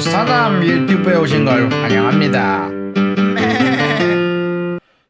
사람 유튜브에 오신 걸 환영합니다.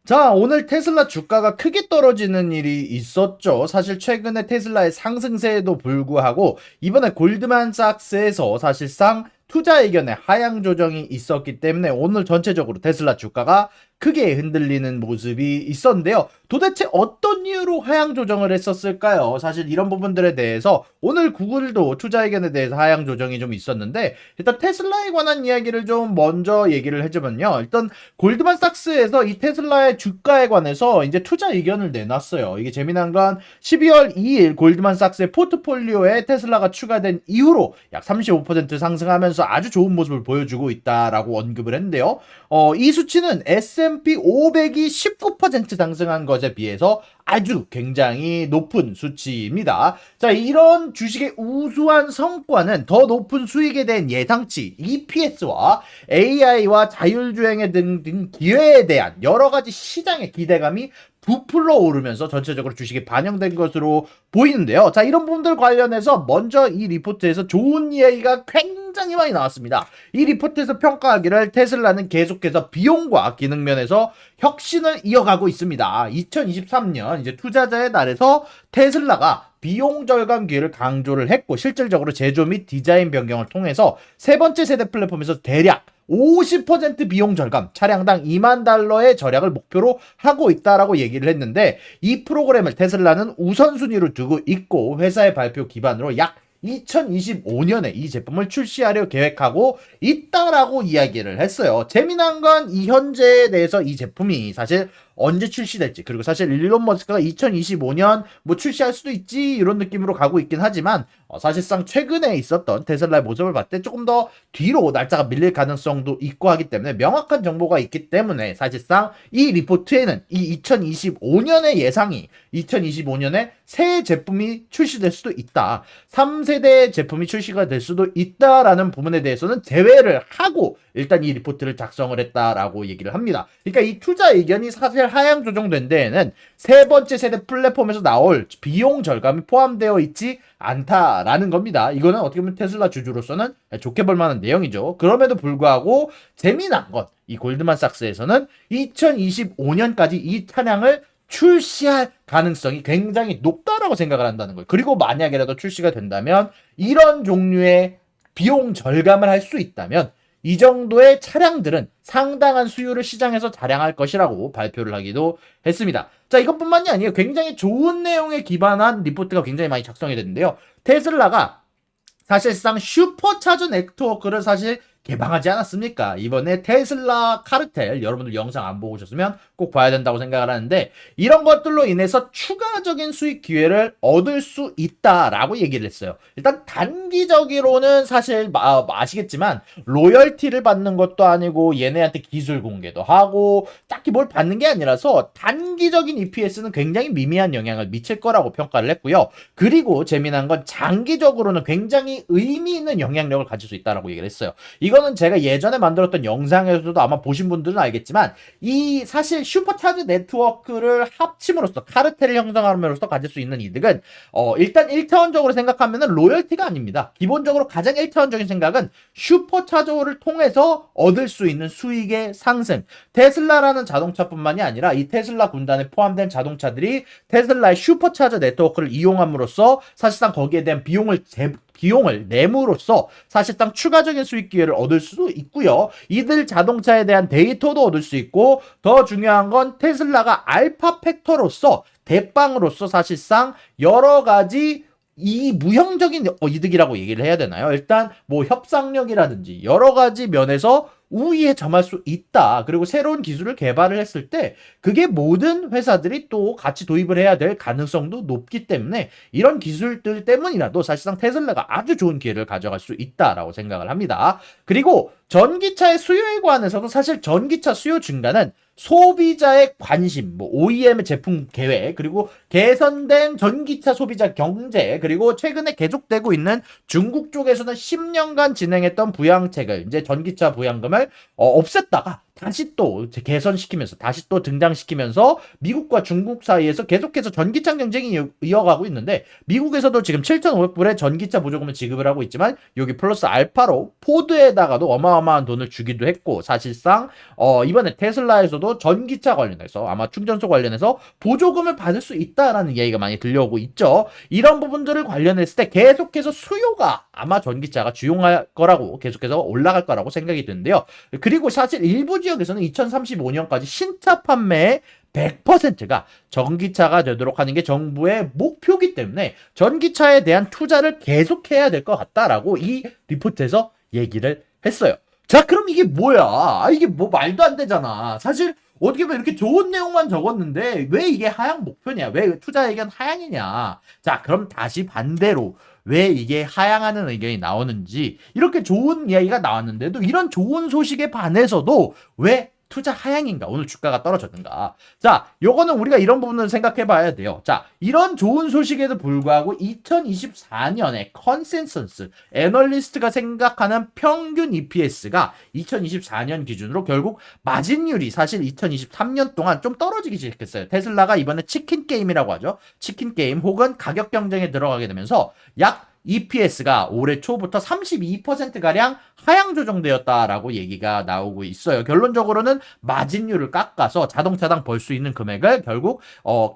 자, 오늘 테슬라 주가가 크게 떨어지는 일이 있었죠. 사실 최근에 테슬라의 상승세에도 불구하고 이번에 골드만삭스에서 사실상 투자 의견에 하향 조정이 있었기 때문에 오늘 전체적으로 테슬라 주가가 크게 흔들리는 모습이 있었는데요. 도대체 어떤 이유로 하향 조정을 했었을까요? 사실 이런 부분들에 대해서 오늘 구글도 투자 의견에 대해서 하향 조정이 좀 있었는데, 일단 테슬라에 관한 이야기를 좀 먼저 얘기를 해주면요. 일단 골드만삭스에서 이 테슬라의 주가에 관해서 이제 투자 의견을 내놨어요. 이게 재미난 건 12월 2일 골드만삭스의 포트폴리오에 테슬라가 추가된 이후로 약 35% 상승하면서 아주 좋은 모습을 보여주고 있다라고 언급을 했는데요. 이 수치는 S&P 500이 19% 상승한 것에 비해서 아주 굉장히 높은 수치입니다. 자, 이런 주식의 우수한 성과는 더 높은 수익에 대한 예상치, EPS와 AI와 자율주행의 등 기회에 대한 여러 가지 시장의 기대감이 부풀어 오르면서 전체적으로 주식에 반영된 것으로 보이는데요. 자, 이런 부분들 관련해서 먼저 이 리포트에서 좋은 이야기가 굉장히 많이 나왔습니다. 이 리포트에서 평가하기를 테슬라는 계속해서 비용과 기능 면에서 혁신을 이어가고 있습니다. 2023년 이제 투자자의 날에서 테슬라가 비용 절감 기회를 강조를 했고, 실질적으로 제조 및 디자인 변경을 통해서 세 번째 세대 플랫폼에서 대략 50% 비용 절감, 차량당 $20,000의 절약을 목표로 하고 있다라고 얘기를 했는데, 이 프로그램을 테슬라는 우선순위로 두고 있고 회사의 발표 기반으로 약 2025년에 이 제품을 출시하려 계획하고 있다라고 이야기를 했어요. 재미난 건 이 현재에 대해서 이 제품이 사실 언제 출시될지, 그리고 사실 일론 머스크가 2025년 뭐 출시할 수도 있지 이런 느낌으로 가고 있긴 하지만 사실상 최근에 있었던 테슬라의 모습을 봤을 때 조금 더 뒤로 날짜가 밀릴 가능성도 있고 하기 때문에 명확한 정보가 있기 때문에 사실상 이 리포트에는 이 2025년의 예상이 2025년에 새 제품이 출시될 수도 있다, 3세대 제품이 출시가 될 수도 있다라는 부분에 대해서는 제외를 하고 일단 이 리포트를 작성을 했다라고 얘기를 합니다. 그러니까 이 투자 의견이 사실 하향 조정된 데에는 세 번째 세대 플랫폼에서 나올 비용 절감이 포함되어 있지 않다라는 겁니다. 이거는 어떻게 보면 테슬라 주주로서는 좋게 볼 만한 내용이죠. 그럼에도 불구하고 재미난 건 이 골드만삭스에서는 2025년까지 이 차량을 출시할 가능성이 굉장히 높다라고 생각을 한다는 거예요. 그리고 만약에라도 출시가 된다면 이런 종류의 비용 절감을 할 수 있다면 이 정도의 차량들은 상당한 수요를 시장에서 자랑할 것이라고 발표를 하기도 했습니다. 자, 이것뿐만이 아니에요. 굉장히 좋은 내용에 기반한 리포트가 굉장히 많이 작성이 됐는데요. 테슬라가 사실상 슈퍼차저 네트워크를 사실 개방하지 않았습니까? 이번에 테슬라 카르텔, 여러분들 영상 안 보고 오셨으면 꼭 봐야 된다고 생각을 하는데, 이런 것들로 인해서 추가적인 수익 기회를 얻을 수 있다라고 얘기를 했어요. 일단 단기적으로는 사실 아시겠지만 로열티를 받는 것도 아니고 얘네한테 기술 공개도 하고 딱히 뭘 받는 게 아니라서 단기적인 EPS는 굉장히 미미한 영향을 미칠 거라고 평가를 했고요. 그리고 재미난 건 장기적으로는 굉장히 의미 있는 영향력을 가질 수 있다라고 얘기를 했어요. 이거는 제가 예전에 만들었던 영상에서도 아마 보신 분들은 알겠지만, 이 사실 슈퍼차저 네트워크를 합침으로써 카르텔을 형성함으로써 가질 수 있는 이득은 일단 1차원적으로 생각하면은 로열티가 아닙니다. 기본적으로 가장 1차원적인 생각은 슈퍼차저를 통해서 얻을 수 있는 수익의 상승. 테슬라라는 자동차뿐만이 아니라 이 테슬라 군단에 포함된 자동차들이 테슬라의 슈퍼차저 네트워크를 이용함으로써 사실상 거기에 대한 비용을 내므로써 사실상 추가적인 수익 기회를 얻을 수도 있고요. 이들 자동차에 대한 데이터도 얻을 수 있고, 더 중요한 건 테슬라가 알파 팩터로서 대빵으로서 사실상 여러 가지 이 무형적인 이득이라고 얘기를 해야 되나요? 일단 뭐 협상력이라든지 여러 가지 면에서 우위에 점할 수 있다. 그리고 새로운 기술을 개발을 했을 때 그게 모든 회사들이 또 같이 도입을 해야 될 가능성도 높기 때문에 이런 기술들 때문이라도 사실상 테슬라가 아주 좋은 기회를 가져갈 수 있다라고 생각을 합니다. 그리고 전기차의 수요에 관해서도 사실 전기차 수요 증가는 소비자의 관심, 뭐 OEM의 제품 계획, 그리고 개선된 전기차 소비자 경제, 그리고 최근에 계속되고 있는 중국 쪽에서는 10년간 진행했던 부양책을, 이제 전기차 부양금을 없앴다가 다시 또 개선시키면서 다시 또 등장시키면서 미국과 중국 사이에서 계속해서 전기차 경쟁이 이어가고 있는데, 미국에서도 지금 7,500불의 전기차 보조금을 지급을 하고 있지만 여기 플러스 알파로 포드에다가도 어마어마한 돈을 주기도 했고, 사실상 이번에 테슬라에서도 전기차 관련해서 아마 충전소 관련해서 보조금을 받을 수 있다라는 얘기가 많이 들려오고 있죠. 이런 부분들을 관련했을 때 계속해서 수요가 아마 전기차가 주용할 거라고, 계속해서 올라갈 거라고 생각이 드는데요. 그리고 사실 일부 지역에서는 2035년까지 신차 판매의 100%가 전기차가 되도록 하는 게 정부의 목표이기 때문에 전기차에 대한 투자를 계속해야 될 것 같다라고 이 리포트에서 얘기를 했어요. 자, 그럼 이게 뭐야? 이게 뭐 말도 안 되잖아. 사실 어떻게 보면 이렇게 좋은 내용만 적었는데 왜 이게 하향 목표냐? 왜 투자 의견 하향이냐? 자, 그럼 다시 반대로 왜 이게 하향하는 의견이 나오는지, 이렇게 좋은 이야기가 나왔는데도 이런 좋은 소식에 반해서도 왜 투자 하향인가? 오늘 주가가 떨어졌는가? 자, 요거는 우리가 이런 부분을 생각해 봐야 돼요. 자, 이런 좋은 소식에도 불구하고 2024년에 컨센서스, 애널리스트가 생각하는 평균 EPS가 2024년 기준으로 결국 마진율이 사실 2023년 동안 좀 떨어지기 시작했어요. 테슬라가 이번에 치킨 게임이라고 하죠. 치킨 게임 혹은 가격 경쟁에 들어가게 되면서 약 EPS가 올해 초부터 32%가량 하향 조정되었다라고 얘기가 나오고 있어요. 결론적으로는 마진율을 깎아서 자동차당 벌 수 있는 금액을 결국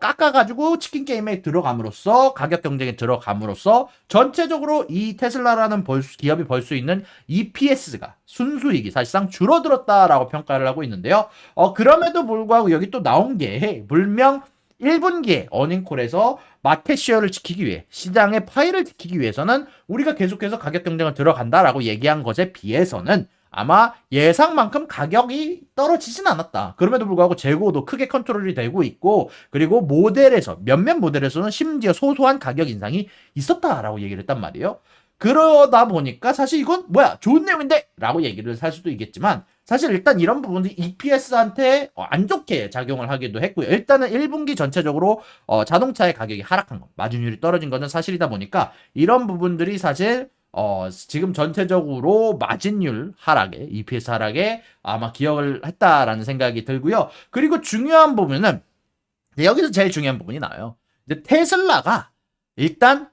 깎아가지고 치킨 게임에 들어감으로써, 가격 경쟁에 들어감으로써 전체적으로 이 테슬라라는 기업이 벌 수 있는 EPS가, 순수익이 사실상 줄어들었다라고 평가를 하고 있는데요. 그럼에도 불구하고 여기 또 나온 게 물명 1분기에 어닝콜에서 마켓쉐어를 지키기 위해, 시장의 파이를 지키기 위해서는 우리가 계속해서 가격 경쟁을 들어간다라고 얘기한 것에 비해서는 아마 예상만큼 가격이 떨어지진 않았다. 그럼에도 불구하고 재고도 크게 컨트롤이 되고 있고, 그리고 모델에서, 몇몇 모델에서는 심지어 소소한 가격 인상이 있었다라고 얘기를 했단 말이에요. 그러다 보니까 사실 이건 뭐야, 좋은 내용인데? 라고 얘기를 할 수도 있겠지만, 사실 일단 이런 부분들이 EPS한테 안 좋게 작용을 하기도 했고요. 일단은 1분기 전체적으로 자동차의 가격이 하락한 거, 마진율이 떨어진 거는 사실이다 보니까 이런 부분들이 사실 지금 전체적으로 마진율 하락에, EPS 하락에 아마 기여를 했다라는 생각이 들고요. 그리고 중요한 부분은, 여기서 제일 중요한 부분이 나와요. 이제 테슬라가 일단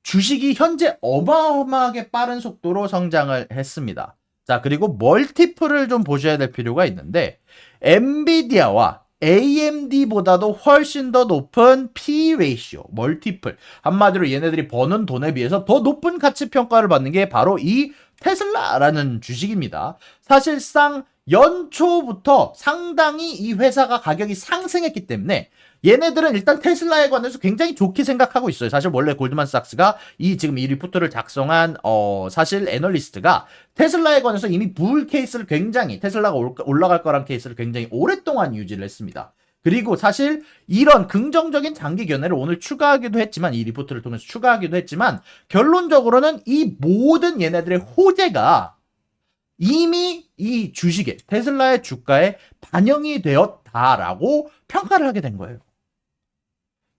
주식이 현재 어마어마하게 빠른 속도로 성장을 했습니다. 자, 그리고 멀티플을 좀 보셔야 될 필요가 있는데, 엔비디아와 AMD보다도 훨씬 더 높은 P 레이시오, 멀티플. 한마디로 얘네들이 버는 돈에 비해서 더 높은 가치 평가를 받는 게 바로 이 테슬라라는 주식입니다. 사실상 연초부터 상당히 이 회사가 가격이 상승했기 때문에 얘네들은 일단 테슬라에 관해서 굉장히 좋게 생각하고 있어요. 사실 원래 골드만삭스가 지금 이 리포트를 작성한 사실 애널리스트가 테슬라에 관해서 이미 불 케이스를 굉장히, 테슬라가 올라갈 거란 케이스를 굉장히 오랫동안 유지를 했습니다. 그리고 사실 이런 긍정적인 장기 견해를 오늘 추가하기도 했지만, 이 리포트를 통해서 추가하기도 했지만, 결론적으로는 이 모든 얘네들의 호재가 이미 이 주식에, 테슬라의 주가에 반영이 되었다라고 평가를 하게 된 거예요.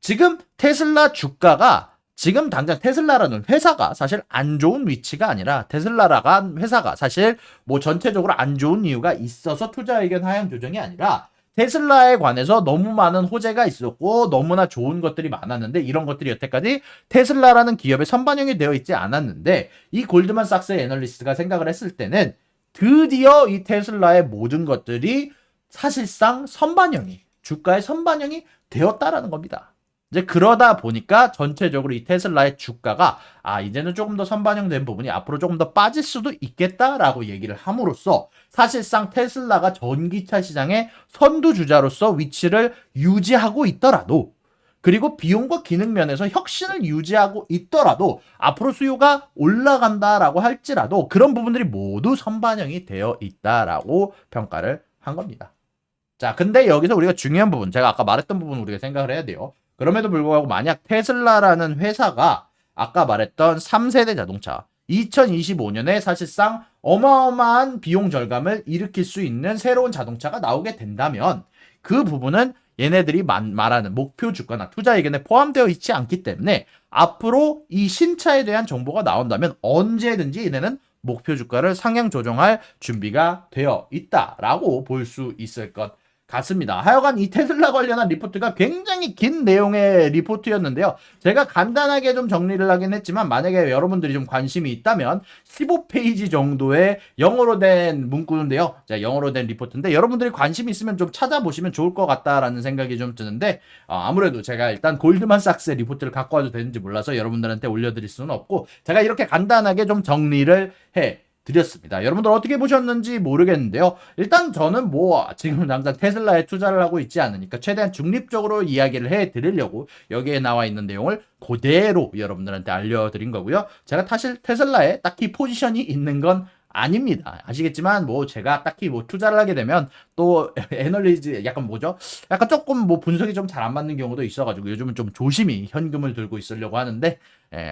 지금 테슬라 주가가, 지금 당장 테슬라라는 회사가 사실 안 좋은 위치가 아니라, 테슬라라는 회사가 사실 뭐 전체적으로 안 좋은 이유가 있어서 투자 의견 하향 조정이 아니라, 테슬라에 관해서 너무 많은 호재가 있었고 너무나 좋은 것들이 많았는데, 이런 것들이 여태까지 테슬라라는 기업에 선반영이 되어 있지 않았는데, 이 골드만삭스의 애널리스트가 생각을 했을 때는 드디어 이 테슬라의 모든 것들이 사실상 주가에 선반영이 되었다라는 겁니다. 이제 그러다 보니까 전체적으로 이 테슬라의 주가가 이제는 조금 더 선반영된 부분이 앞으로 조금 더 빠질 수도 있겠다라고 얘기를 함으로써, 사실상 테슬라가 전기차 시장의 선두주자로서 위치를 유지하고 있더라도, 그리고 비용과 기능 면에서 혁신을 유지하고 있더라도, 앞으로 수요가 올라간다라고 할지라도 그런 부분들이 모두 선반영이 되어 있다라고 평가를 한 겁니다. 자, 근데 여기서 우리가 중요한 부분, 제가 아까 말했던 부분 우리가 생각을 해야 돼요. 그럼에도 불구하고 만약 테슬라라는 회사가 아까 말했던 3세대 자동차, 2025년에 사실상 어마어마한 비용 절감을 일으킬 수 있는 새로운 자동차가 나오게 된다면, 그 부분은 얘네들이 말하는 목표 주가나 투자 의견에 포함되어 있지 않기 때문에 앞으로 이 신차에 대한 정보가 나온다면 언제든지 얘네는 목표 주가를 상향 조정할 준비가 되어 있다라고 볼 수 있을 것 같습니다. 하여간 이 테슬라 관련한 리포트가 굉장히 긴 내용의 리포트였는데요. 제가 간단하게 좀 정리를 하긴 했지만 만약에 여러분들이 좀 관심이 있다면 15페이지 정도의 영어로 된 문구인데요. 자, 영어로 된 리포트인데 여러분들이 관심이 있으면 좀 찾아보시면 좋을 것 같다라는 생각이 좀 드는데 아무래도 제가 일단 골드만삭스의 리포트를 갖고 와도 되는지 몰라서 여러분들한테 올려드릴 수는 없고 제가 이렇게 간단하게 좀 정리를 해 드렸습니다. 여러분들 어떻게 보셨는지 모르겠는데요. 일단 저는 뭐 지금 당장 테슬라에 투자를 하고 있지 않으니까 최대한 중립적으로 이야기를 해 드리려고 여기에 나와 있는 내용을 그대로 여러분들한테 알려드린 거고요. 제가 사실 테슬라에 딱히 포지션이 있는 건 아닙니다. 아시겠지만 뭐 제가 딱히 뭐 투자를 하게 되면 또 애널리즈 약간 뭐죠? 약간 조금 뭐 분석이 좀 잘 안 맞는 경우도 있어가지고 요즘은 좀 조심히 현금을 들고 있으려고 하는데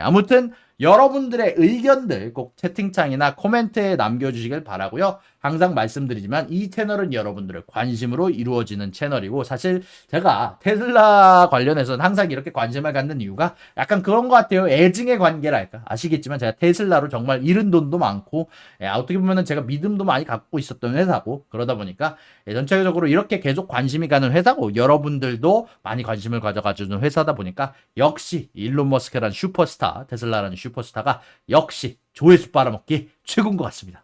아무튼 여러분들의 의견들 꼭 채팅창이나 코멘트에 남겨주시길 바라고요. 항상 말씀드리지만 이 채널은 여러분들의 관심으로 이루어지는 채널이고 사실 제가 테슬라 관련해서는 항상 이렇게 관심을 갖는 이유가 약간 그런 것 같아요. 애증의 관계랄까. 아시겠지만 제가 테슬라로 정말 잃은 돈도 많고 어떻게 보면은 제가 믿음도 많이 갖고 있었던 회사고 그러다 보니까 전체적으로 이렇게 계속 관심이 가는 회사고 여러분들도 많이 관심을 가져가주는 회사다 보니까 역시 일론 머스크라는 슈퍼스타 테슬라라는 슈퍼스타가 역시 조회수 빨아먹기 최고인 것 같습니다.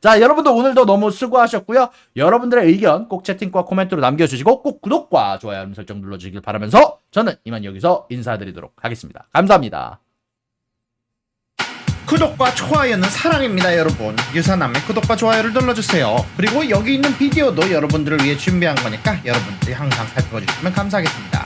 자, 여러분들 오늘도 너무 수고하셨고요. 여러분들의 의견 꼭 채팅과 코멘트로 남겨주시고 꼭 구독과 좋아요 알림 설정 눌러주시길 바라면서 저는 이만 여기서 인사드리도록 하겠습니다. 감사합니다. 구독과 좋아요는 사랑입니다, 여러분. 유사남의 구독과 좋아요를 눌러주세요. 그리고 여기 있는 비디오도 여러분들을 위해 준비한 거니까 여러분들이 항상 살펴봐 주시면 감사하겠습니다.